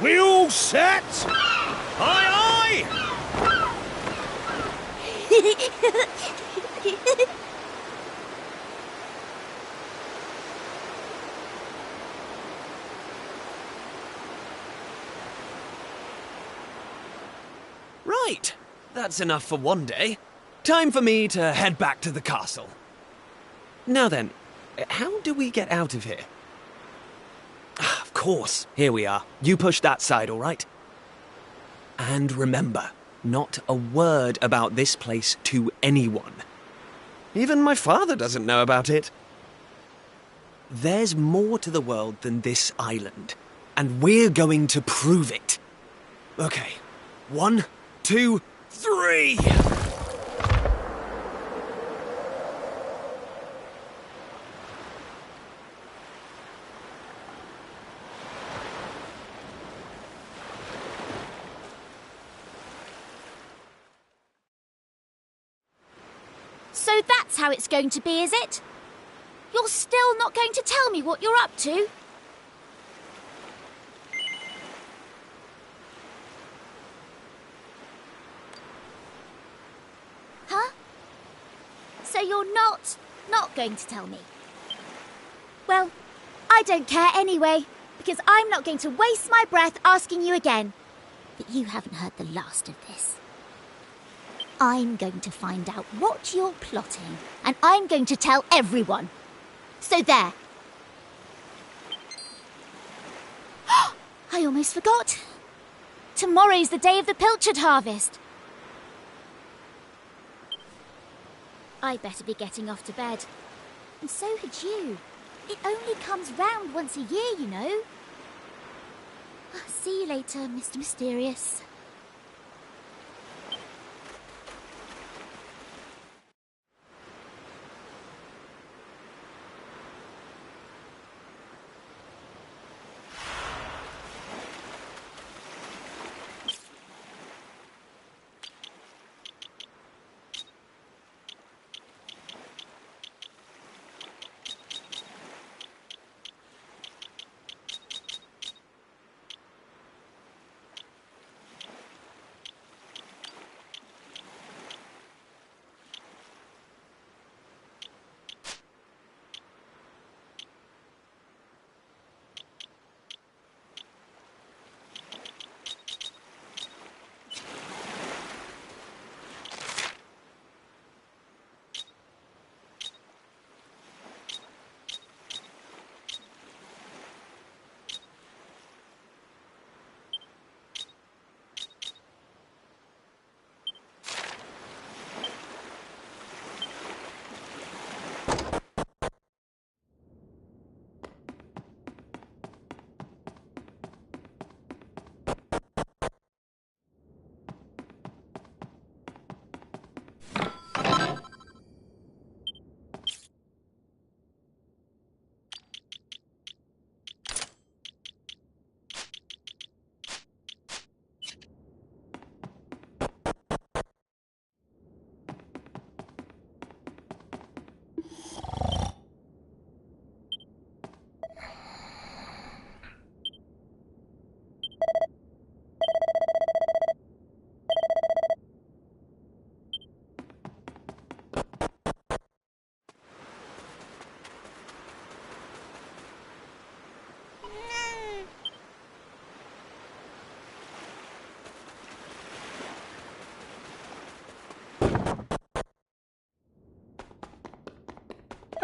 We all set? Aye, aye! Right, that's enough for one day. Time for me to head back to the castle. Now then, how do we get out of here? Of course, here we are. You push that side, all right? And remember, not a word about this place to anyone. Even my father doesn't know about it. There's more to the world than this island, and we're going to prove it. Okay, 1, 2, 3! So that's how it's going to be, is it? You're still not going to tell me what you're up to? Huh? So you're not going to tell me? Well, I don't care anyway, because I'm not going to waste my breath asking you again. But you haven't heard the last of this. I'm going to find out what you're plotting, and I'm going to tell everyone. So there. I almost forgot. Tomorrow's the day of the pilchard harvest. I'd better be getting off to bed. And so had you. It only comes round once a year, you know. See you later, Mr. Mysterious.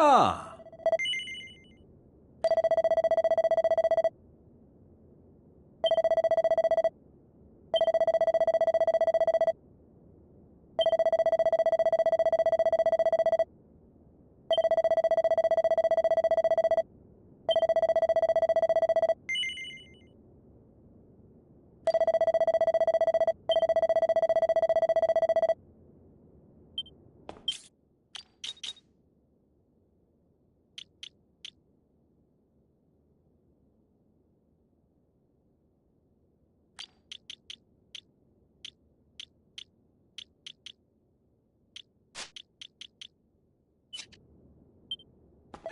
Ah.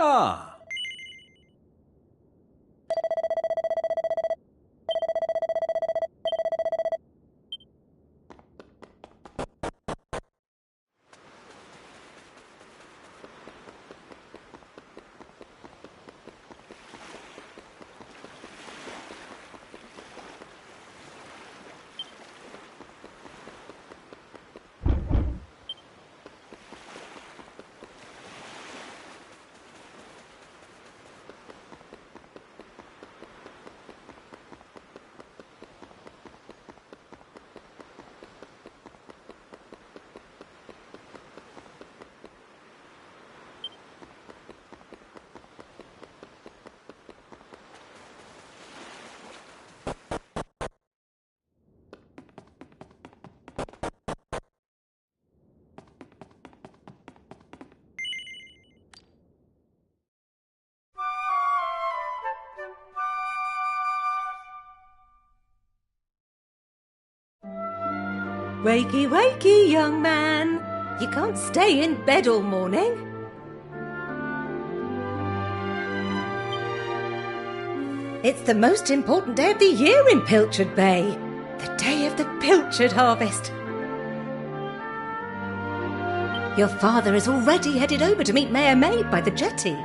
Ah. Wakey, wakey, young man. You can't stay in bed all morning. It's the most important day of the year in Pilchard Bay. The day of the pilchard harvest. Your father is already headed over to meet Mayor Maid by the jetty.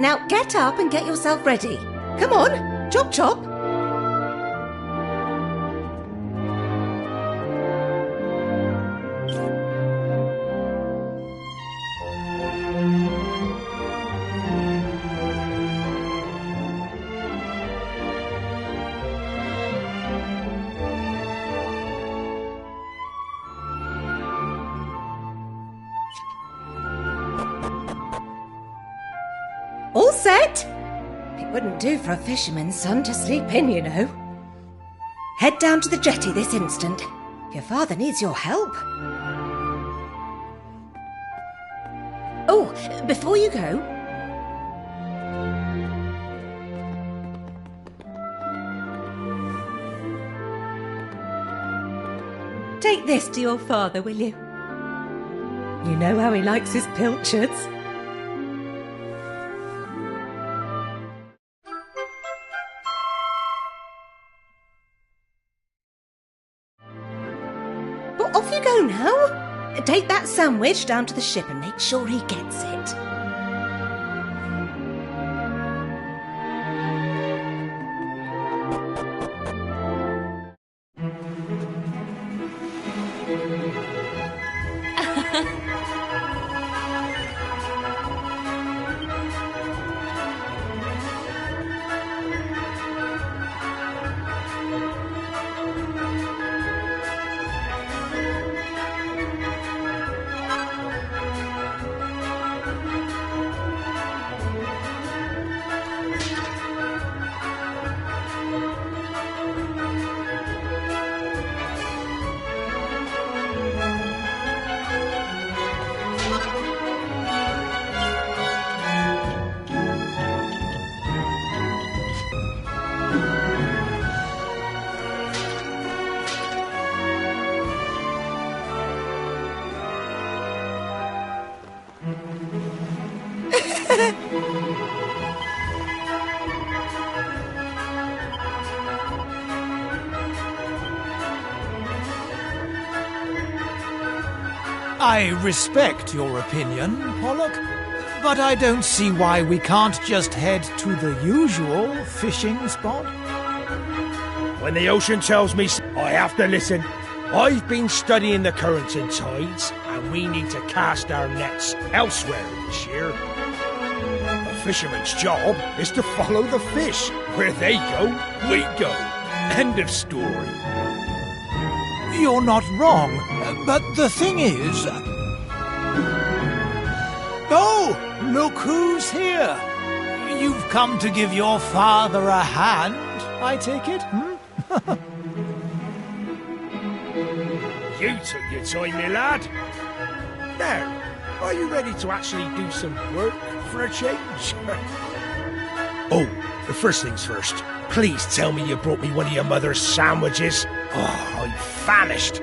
Now get up and get yourself ready. Come on, chop chop. All set? It wouldn't do for a fisherman's son to sleep in, you know. Head down to the jetty this instant. Your father needs your help. Oh, before you go... take this to your father, will you? You know how he likes his pilchards. Well, off you go now. Take that sandwich down to the ship and make sure he gets it. I respect your opinion, Pollock, but I don't see why we can't just head to the usual fishing spot. When the ocean tells me I have to listen. I've been studying the currents and tides, and we need to cast our nets elsewhere this year. A fisherman's job is to follow the fish. Where they go, we go. End of story. You're not wrong, but the thing is... Oh, look who's here. You've come to give your father a hand, I take it, You took your time, my lad. Now, are you ready to actually do some work for a change? Oh, the first things first. Please tell me you brought me one of your mother's sandwiches. Oh, I'm famished.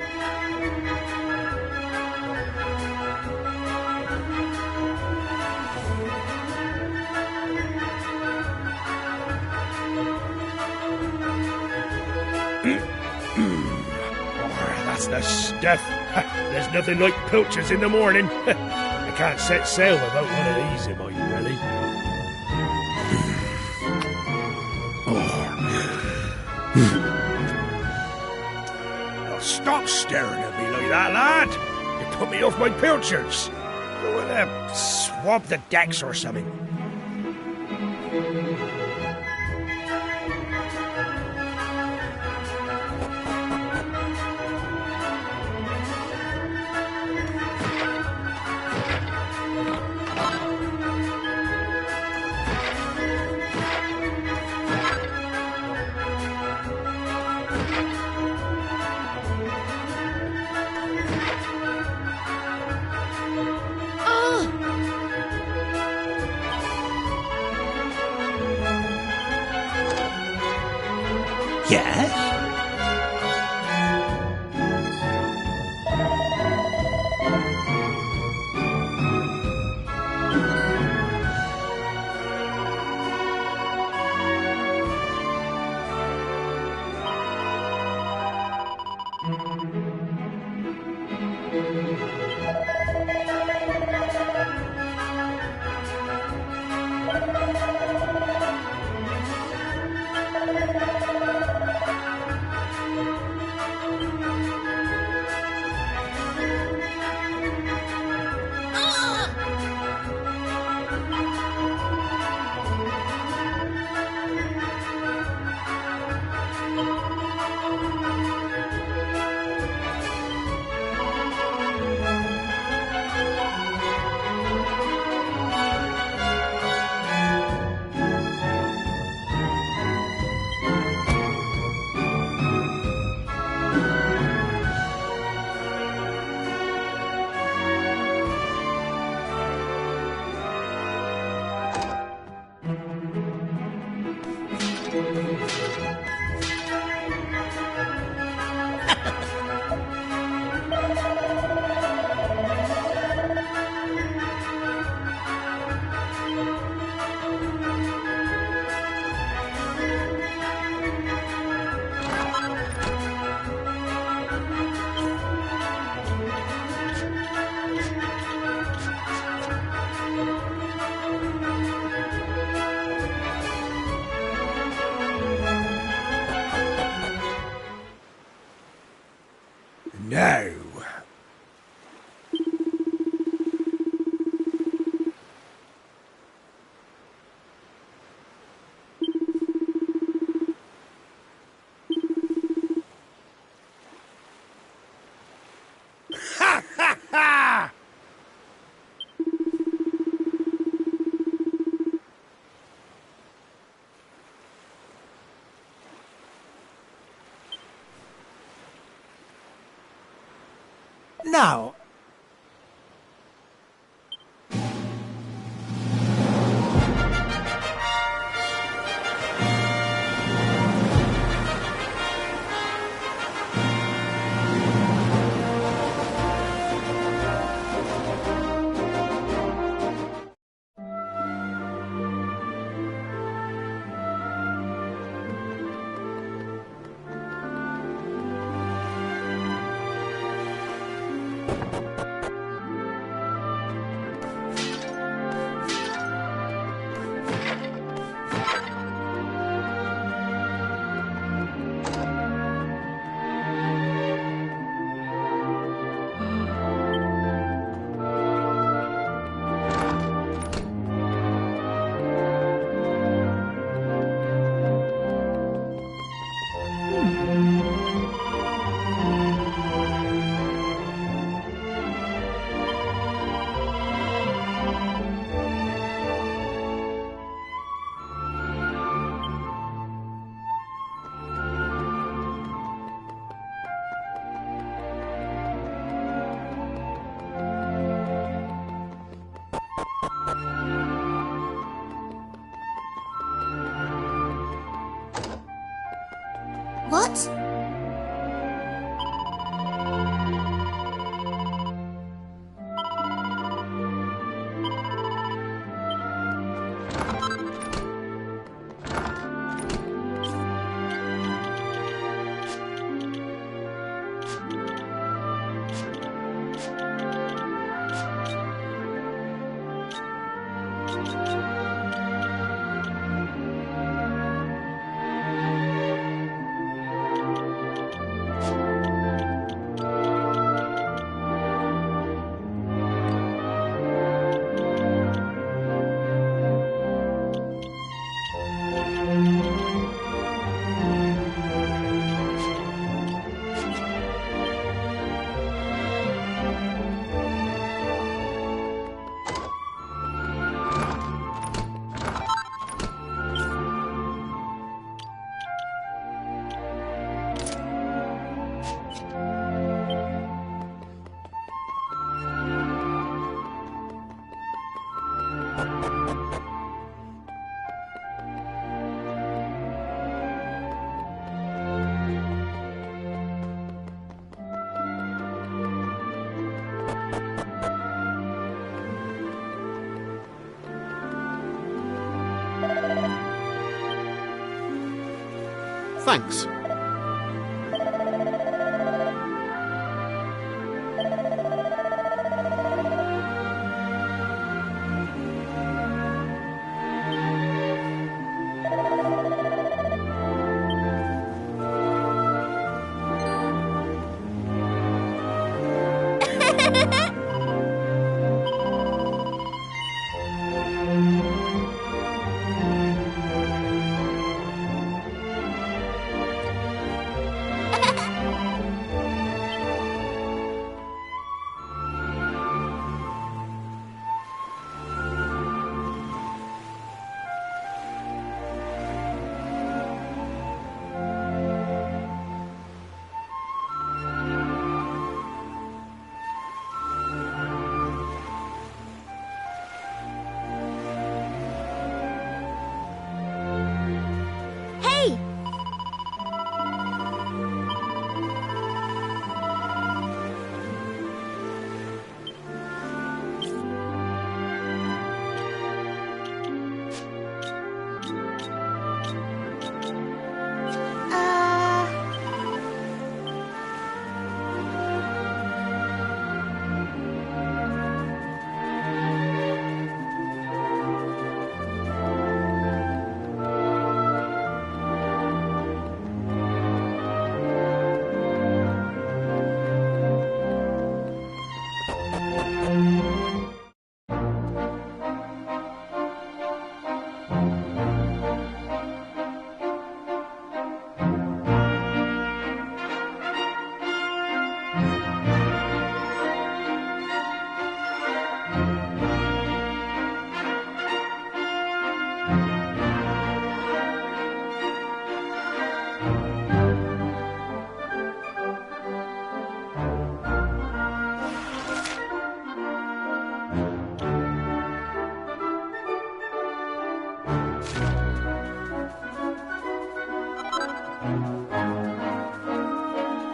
That's the stuff. There's nothing like pilchards in the morning. I can't set sail without one of these in my belly. Oh, stop staring at me like that, lad. You put me off my pilchards. Go and swab the decks or something. Yes? Now, Now, What? Thanks.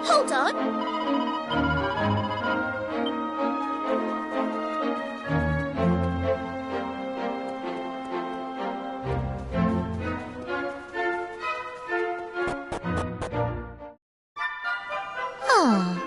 Hold on. Ah.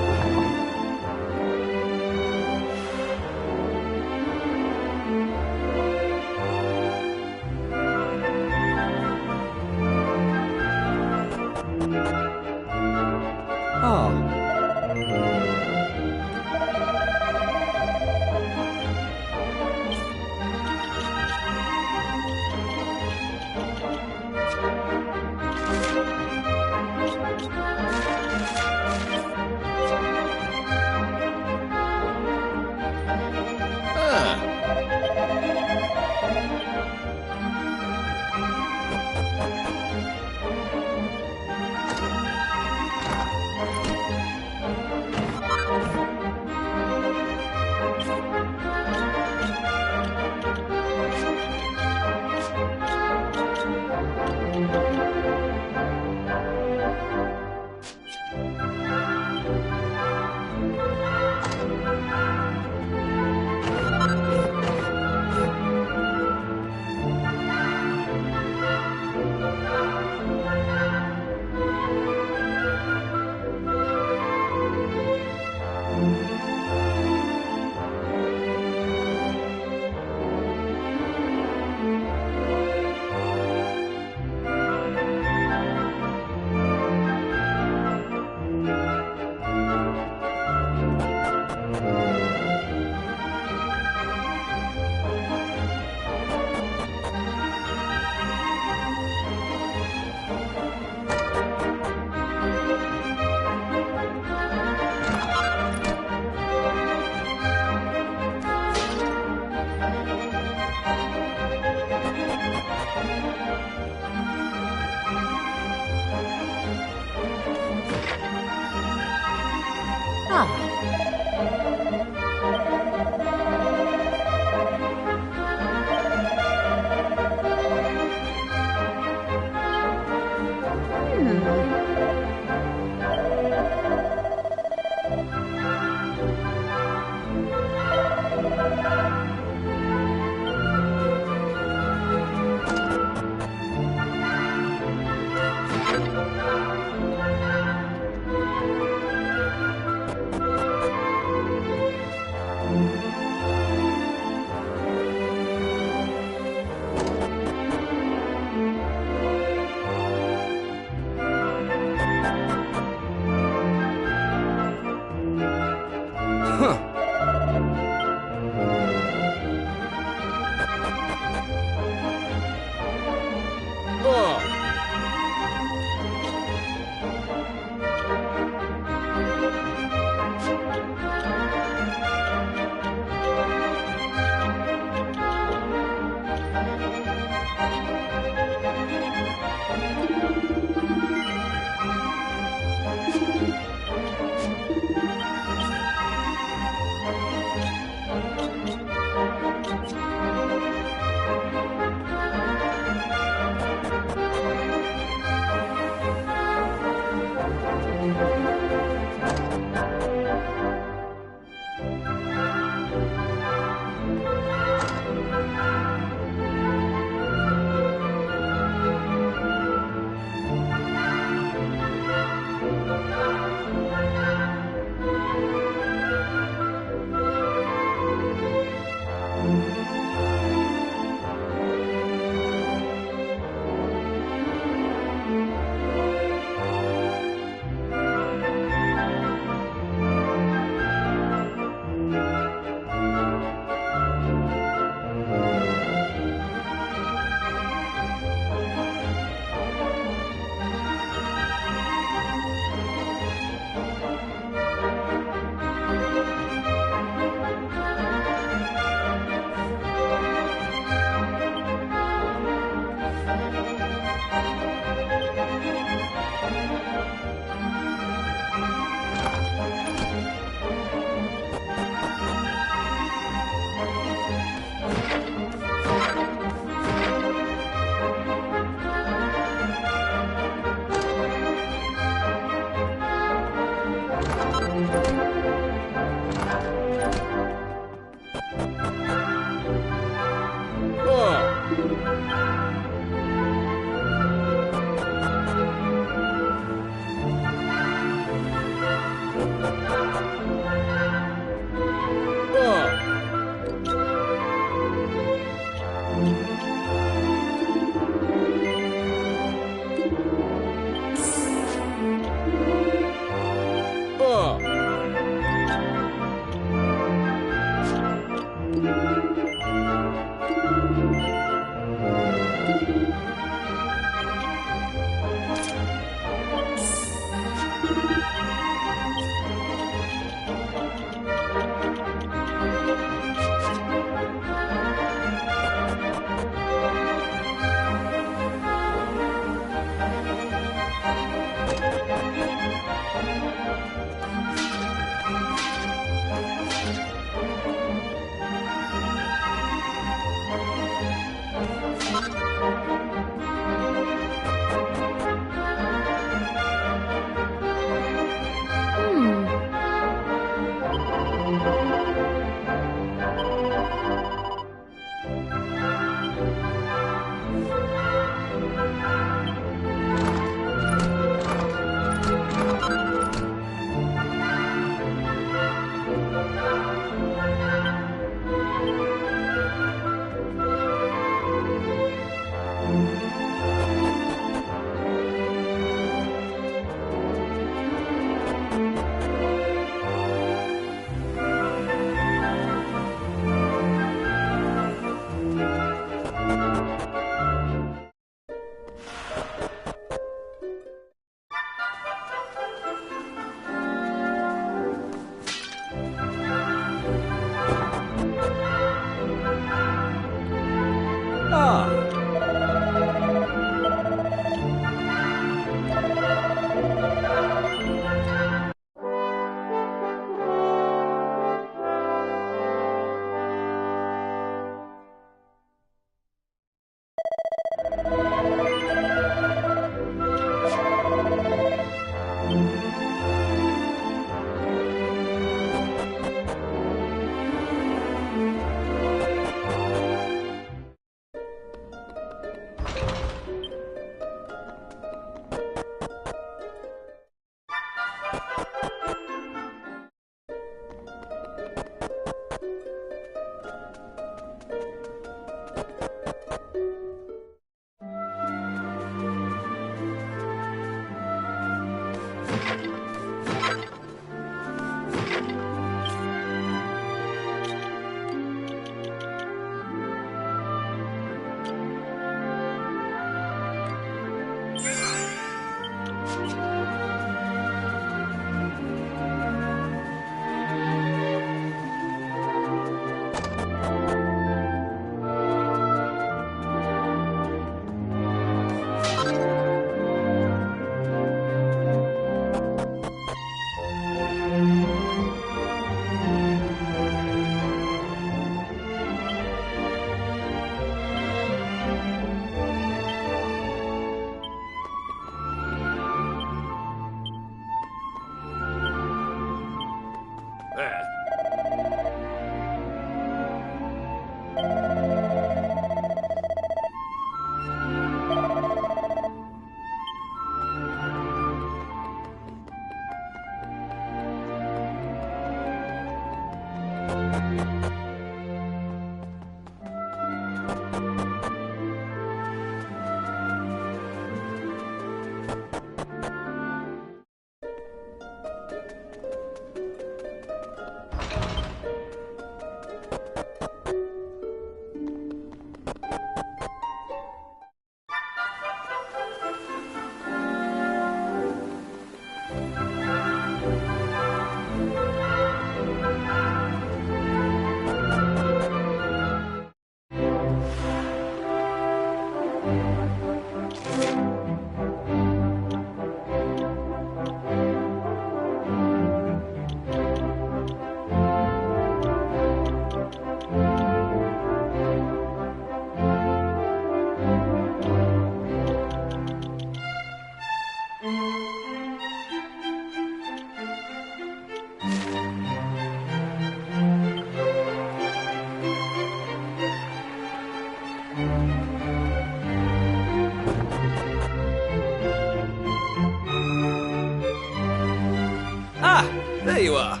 you are.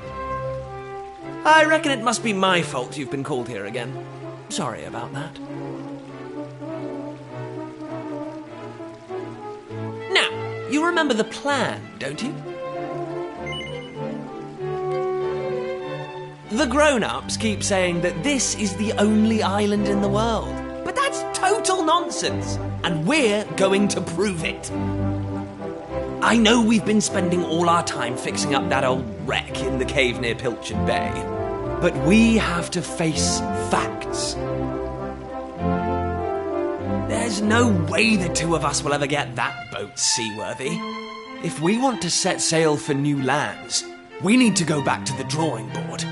I reckon it must be my fault you've been called here again. Sorry about that. Now, you remember the plan, don't you? The grown-ups keep saying that this is the only island in the world. But that's total nonsense, and we're going to prove it. I know we've been spending all our time fixing up that old wreck in the cave near Pilchard Bay, but we have to face facts. There's no way the two of us will ever get that boat seaworthy. If we want to set sail for new lands, we need to go back to the drawing board.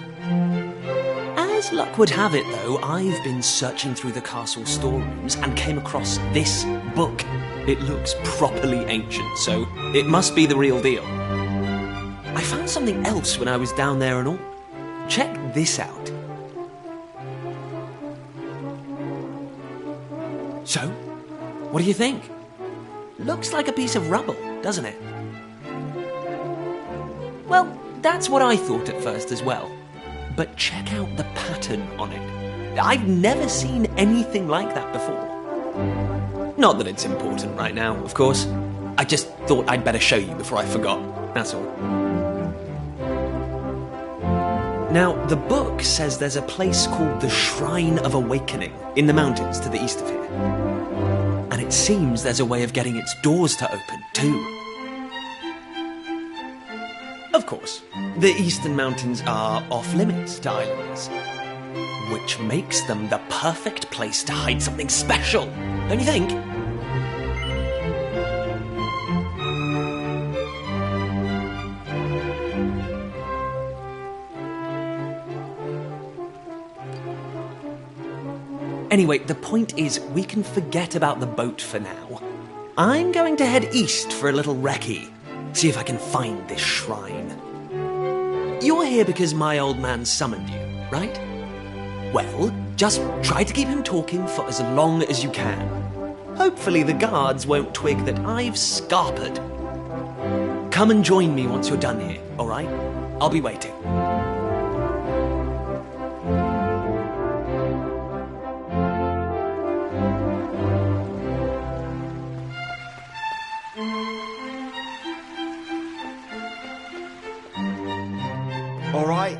As luck would have it, though, I've been searching through the castle storerooms and came across this book. It looks properly ancient, so it must be the real deal. I found something else when I was down there and all. Check this out. So, what do you think? Looks like a piece of rubble, doesn't it? Well, that's what I thought at first as well. But check out the pattern on it. I've never seen anything like that before. Not that it's important right now, of course. I just thought I'd better show you before I forgot, that's all. Now, the book says there's a place called the Shrine of Awakening in the mountains to the east of here. And it seems there's a way of getting its doors to open, too. Of course, the eastern mountains are off-limits to islanders, which makes them the perfect place to hide something special, don't you think? Anyway, the point is, we can forget about the boat for now. I'm going to head east for a little recce. See if I can find this shrine. You're here because my old man summoned you, right? Well, just try to keep him talking for as long as you can. Hopefully the guards won't twig that I've scarpered. Come and join me once you're done here, all right? I'll be waiting. All right.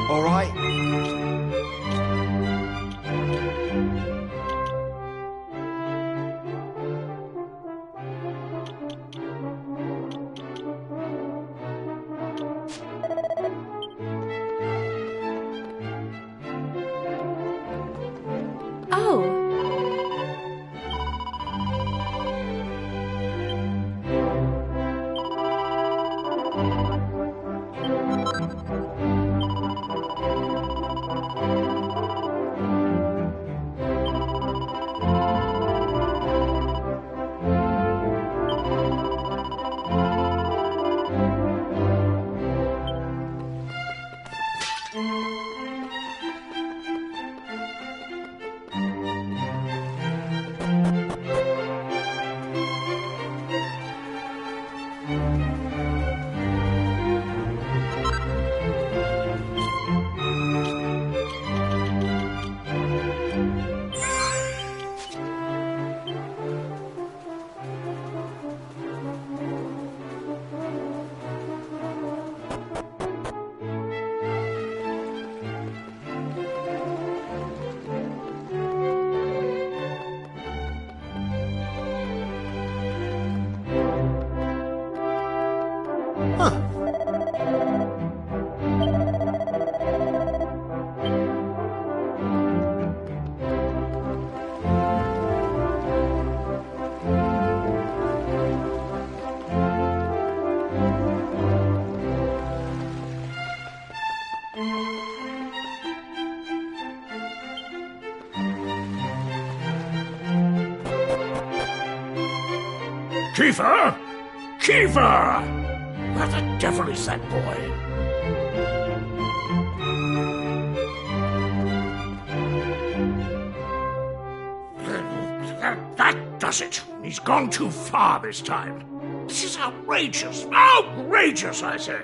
All right. Oh. Huh. Kiefer! Kiefer! Where the devil is that boy? That does it. He's gone too far this time. This is outrageous. Outrageous, I say.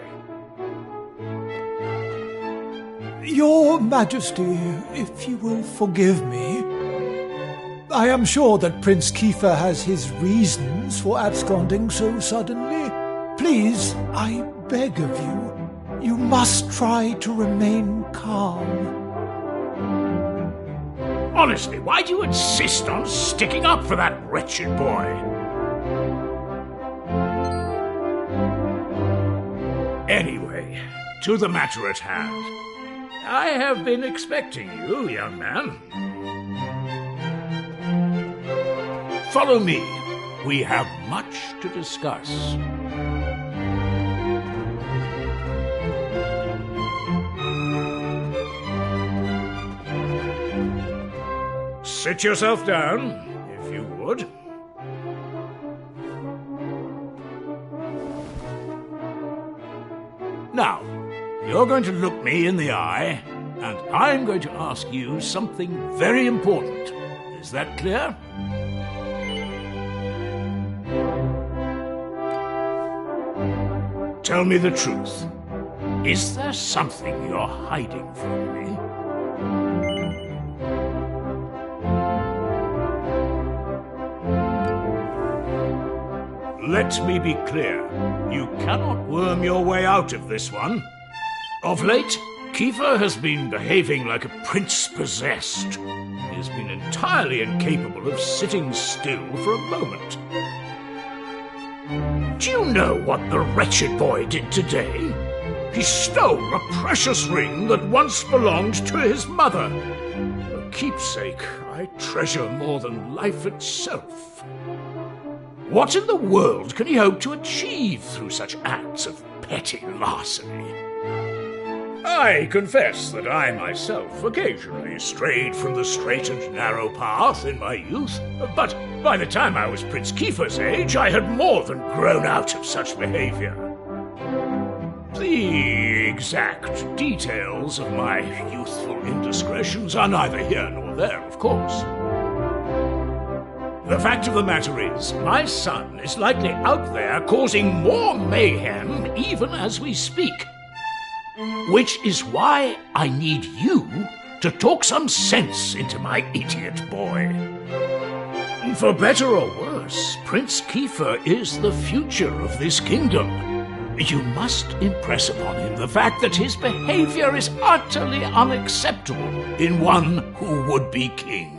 Your Majesty, if you will forgive me, I am sure that Prince Kiefer has his reasons for absconding so suddenly. Please, I beg of you, you must try to remain calm. Honestly, why do you insist on sticking up for that wretched boy? Anyway, to the matter at hand. I have been expecting you, young man. Follow me. We have much to discuss. Sit yourself down, if you would. Now, you're going to look me in the eye, and I'm going to ask you something very important. Is that clear? Tell me the truth. Is there something you're hiding from me? Let me be clear. You cannot worm your way out of this one. Of late, Kiefer has been behaving like a prince possessed. He has been entirely incapable of sitting still for a moment. Do you know what the wretched boy did today? He stole a precious ring that once belonged to his mother. A keepsake I treasure more than life itself. What in the world can he hope to achieve through such acts of petty larceny? I confess that I myself occasionally strayed from the straight and narrow path in my youth, but by the time I was Prince Kiefer's age, I had more than grown out of such behavior. The exact details of my youthful indiscretions are neither here nor there, of course. The fact of the matter is, my son is likely out there causing more mayhem even as we speak. Which is why I need you to talk some sense into my idiot boy. For better or worse, Prince Kiefer is the future of this kingdom. You must impress upon him the fact that his behavior is utterly unacceptable in one who would be king.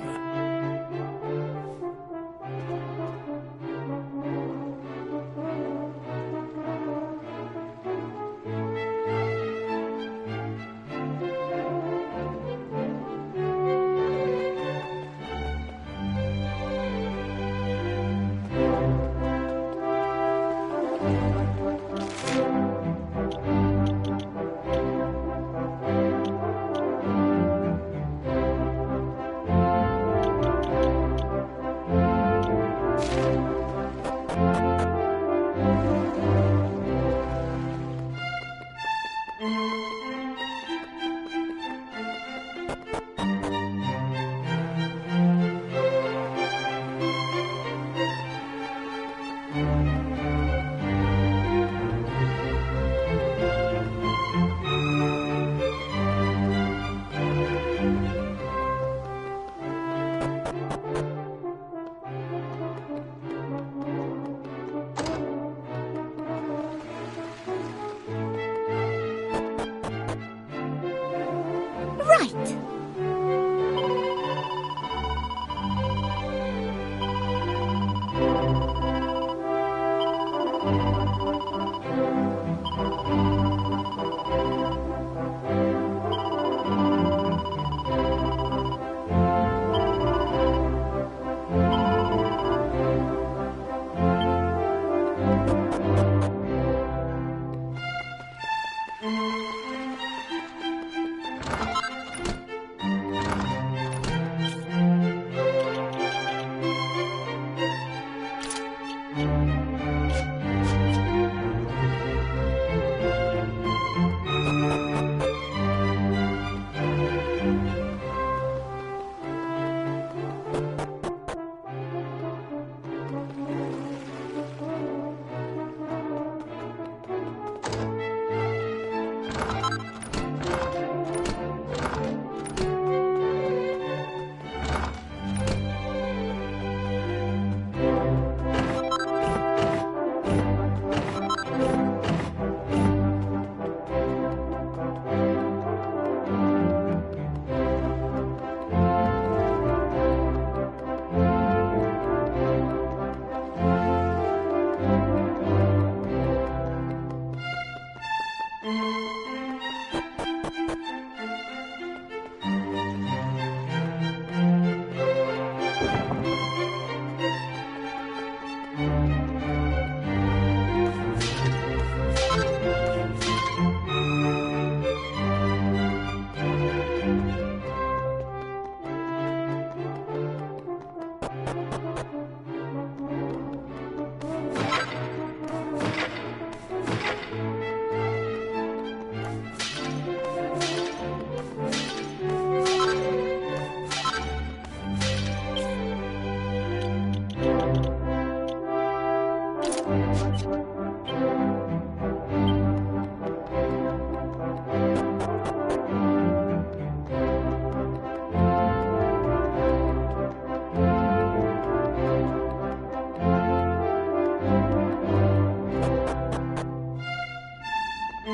All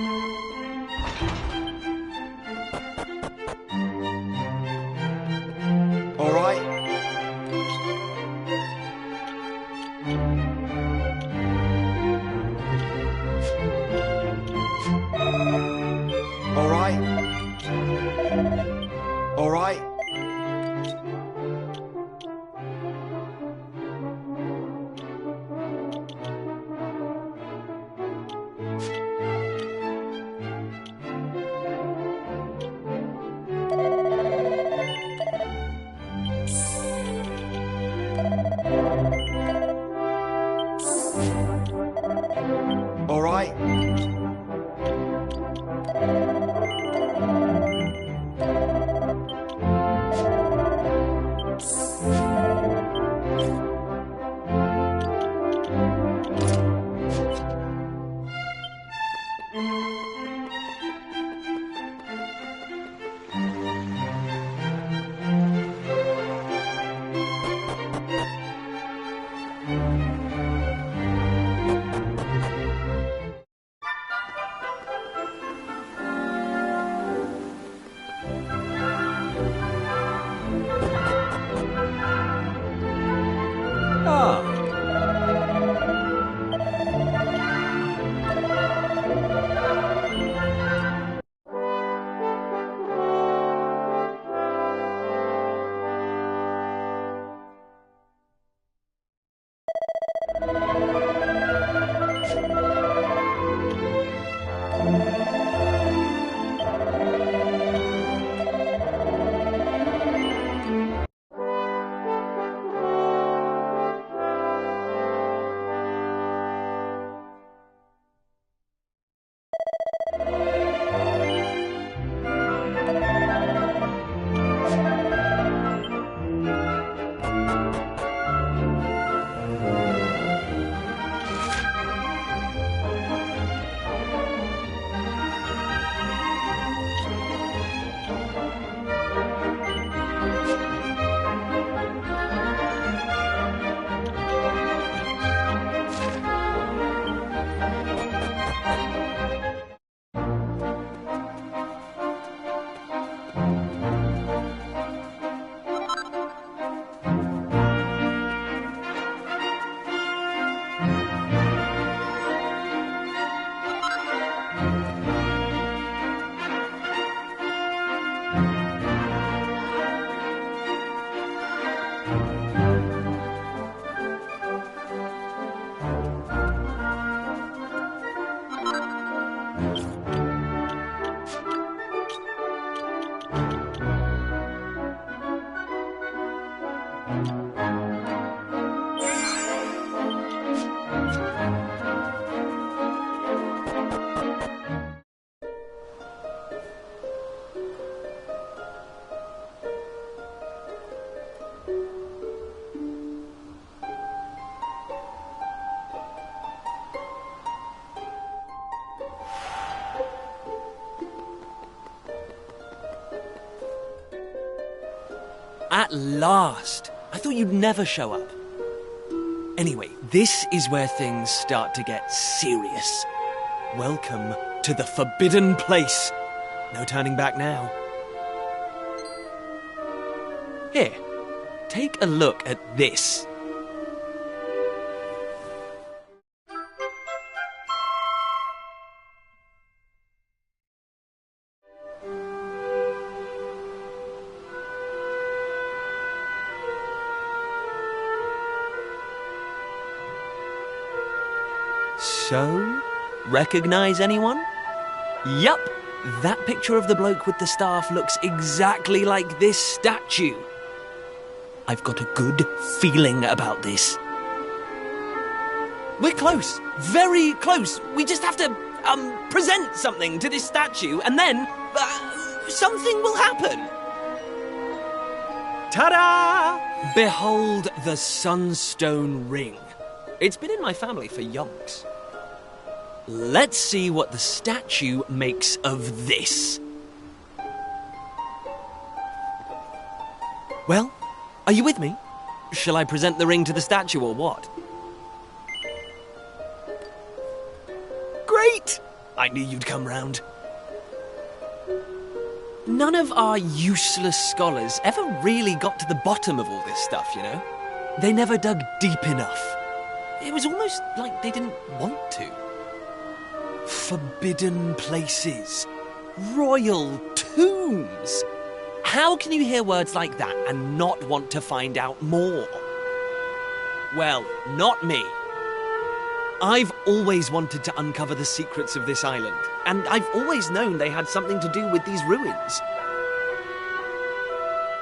right. All right. All right. All right. Ah, at last! I thought you'd never show up. Anyway, this is where things start to get serious. Welcome to the forbidden place. No turning back now. Here, take a look at this. So, recognize anyone? Yup, that picture of the bloke with the staff looks exactly like this statue. I've got a good feeling about this. We're close, very close. We just have to, present something to this statue and then, something will happen. Ta-da! Behold the Sunstone Ring. It's been in my family for yonks. Let's see what the statue makes of this. Well, are you with me? Shall I present the ring to the statue or what? Great! I knew you'd come round. None of our useless scholars ever really got to the bottom of all this stuff, you know? They never dug deep enough. It was almost like they didn't want to. Forbidden places. Royal tombs. How can you hear words like that and not want to find out more? Well, not me. I've always wanted to uncover the secrets of this island, and I've always known they had something to do with these ruins.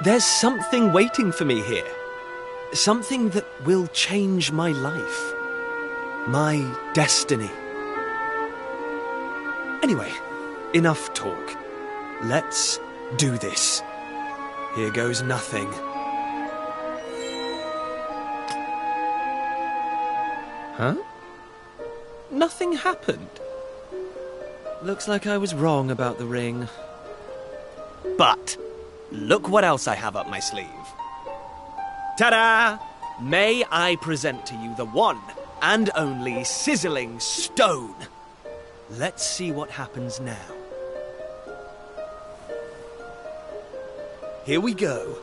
There's something waiting for me here. Something that will change my life. My destiny. Anyway, enough talk. Let's do this. Here goes nothing. Huh? Nothing happened. Looks like I was wrong about the ring. But look what else I have up my sleeve. Ta-da! May I present to you the one and only sizzling stone. Let's see what happens now. Here we go.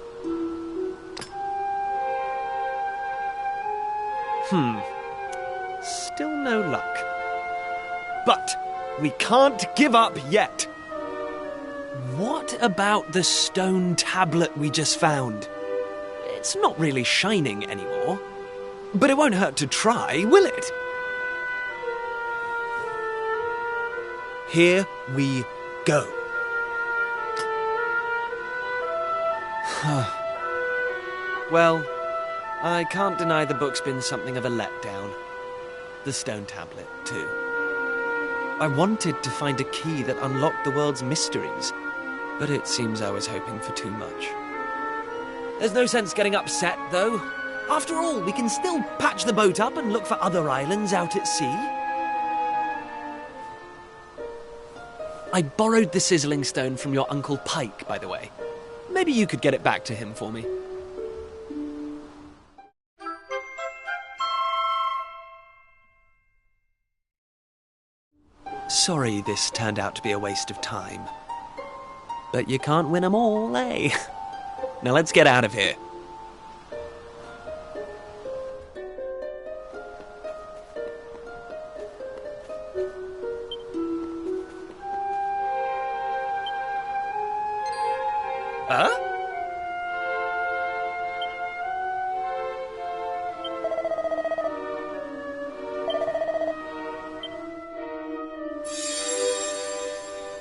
Still no luck. But we can't give up yet. What about the stone tablet we just found? It's not really shining anymore. But it won't hurt to try, will it? Here we go. Well, I can't deny the book's been something of a letdown. The stone tablet, too. I wanted to find a key that unlocked the world's mysteries, but it seems I was hoping for too much. There's no sense getting upset, though. After all, we can still patch the boat up and look for other islands out at sea. I borrowed the sizzling stone from your Uncle Pike, by the way. Maybe you could get it back to him for me. Sorry this turned out to be a waste of time. But you can't win 'em all, eh? Now let's get out of here. Huh?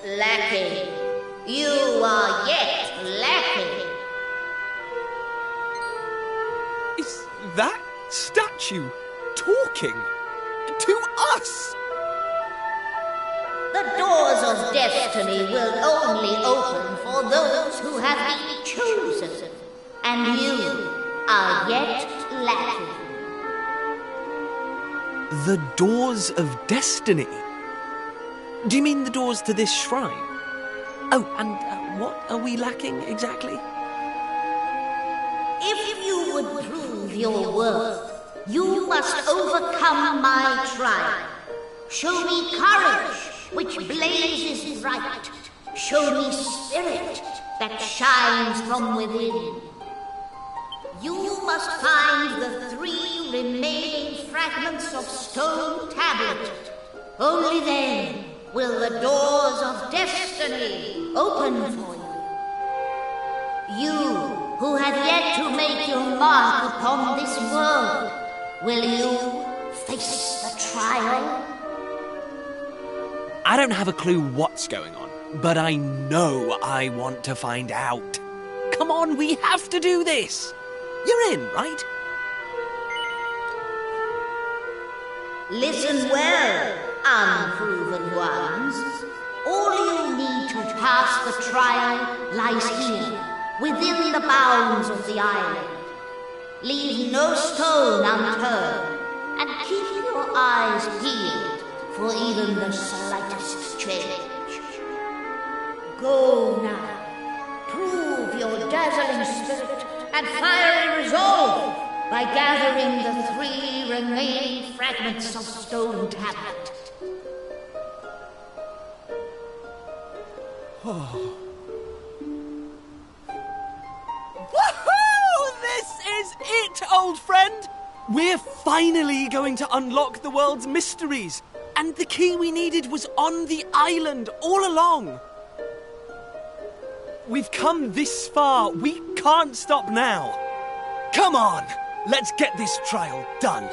Lackey, you are yet lacking. Is that statue talking to us? The doors of destiny will only open for those who have been chosen, and you are yet lacking. The doors of destiny? Do you mean the doors to this shrine? Oh, and what are we lacking exactly? If you would prove your worth, you must overcome my trial. Show me courage, which blazes bright. Show me spirit that shines from within. You must find the 3 remaining fragments of stone tablet. Only then will the doors of destiny open for you. You who have yet to make your mark upon this world, will you face the trial? I don't have a clue what's going on, but I know I want to find out. Come on, we have to do this. You're in, right? Listen well, unproven ones. All you need to pass the trial lies here, within the bounds of the island. Leave no stone unturned, and keep your eyes peeled for even the slightest change. Go now. Prove your dazzling spirit and fiery resolve by gathering the 3 remaining fragments of stone tablet. Woohoo! This is it, old friend! We're finally going to unlock the world's mysteries. And the key we needed was on the island all along. We've come this far. We can't stop now. Come on, let's get this trial done.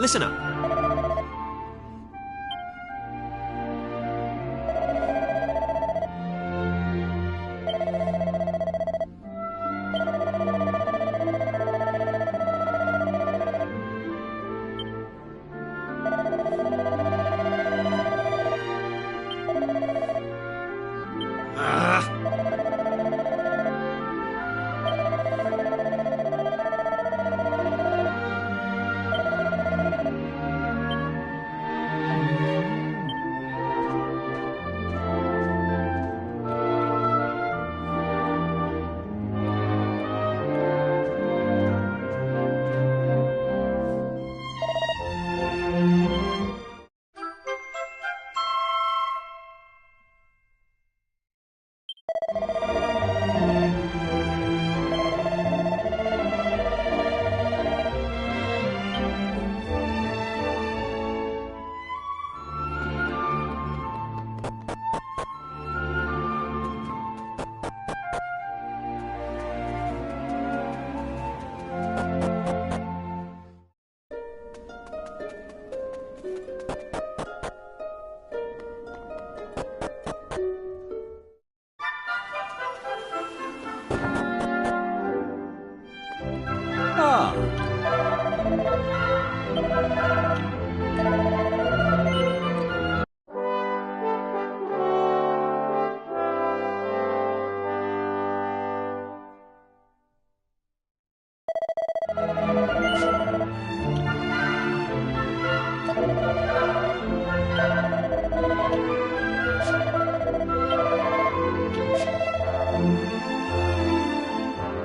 Listen up.